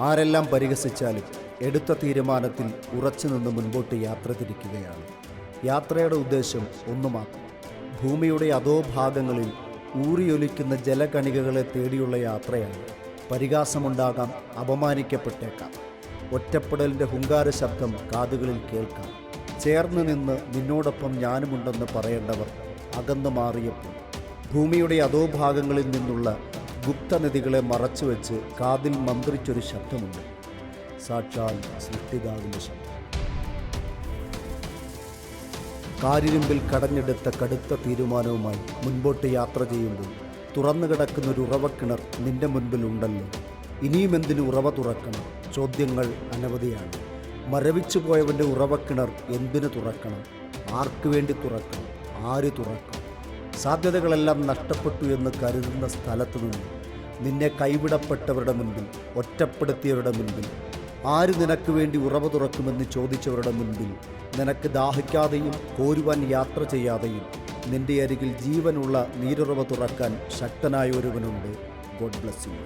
ആരെല്ലാം പരിഹസിച്ചാലും എടുത്ത തീരുമാനത്തിൽ ഉറച്ചുനിന്ന് മുൻപോട്ട് യാത്ര തിരിക്കുകയാണ്. യാത്രയുടെ ഉദ്ദേശം ഒന്നു മാത്രം: ഭൂമിയുടെ അധോഭാഗങ്ങളിൽ ഊറിയൊലിക്കുന്ന ജലകണികകളെ തേടിയുള്ള യാത്രയാണ്. പരിഹാസമുണ്ടാകാം, അപമാനിക്കപ്പെട്ടേക്കാം, ഒറ്റപ്പെടലിൻ്റെ ഹുങ്കാര ശബ്ദം കാതുകളിൽ കേൾക്കാം. ചേർന്ന് നിന്ന് നിന്നോടൊപ്പം ഞാനുമുണ്ടെന്ന് പറയേണ്ടവർ അകന്നു മാറിയപ്പോൾ ഭൂമിയുടെ അധോഭാഗങ്ങളിൽ നിന്നുള്ള ഗുപ്തനദികളെ മറച്ചുവെച്ച് കാതിൽ മന്ത്രിച്ചൊരു ശബ്ദമുണ്ട്. സാക്ഷാൽ സൃഷ്ടിതാവിൻ്റെ ശബ്ദം. കാരിരുമ്പിൽ കടഞ്ഞെടുത്ത കടുത്ത തീരുമാനവുമായി മുൻപോട്ട് യാത്ര ചെയ്യുമ്പോൾ തുറന്നു കിടക്കുന്നൊരു ഉറവക്കിണർ നിന്റെ മുൻപിലുണ്ടല്ലോ. ഇനിയും എന്തിനു ഉറവ തുറക്കണം? ചോദ്യങ്ങൾ അനവധിയാണ്. മരവിച്ചു പോയവൻ്റെ ഉറവക്കിണർ എന്തിനു തുറക്കണം? ആർക്കു വേണ്ടി തുറക്കണം? ആര് തുറക്കണം? സാധ്യതകളെല്ലാം നഷ്ടപ്പെട്ടു എന്ന് കരുതുന്ന സ്ഥലത്തു നിന്ന് നിന്നെ കൈവിടപ്പെട്ടവരുടെ മുൻപിൽ, ഒറ്റപ്പെടുത്തിയവരുടെ മുൻപിൽ, ആര് നിനക്ക് വേണ്ടി ഉറവ തുറക്കുമെന്ന് ചോദിച്ചവരുടെ മുൻപിൽ, നിനക്ക് ദാഹിക്കാതെയും കോരുവാൻ യാത്ര ചെയ്യാതെയും നിന്റെ അരികിൽ ജീവനുള്ള നീരുറവ തുറക്കാൻ ശക്തനായ ഒരുവനുണ്ട്. God bless you.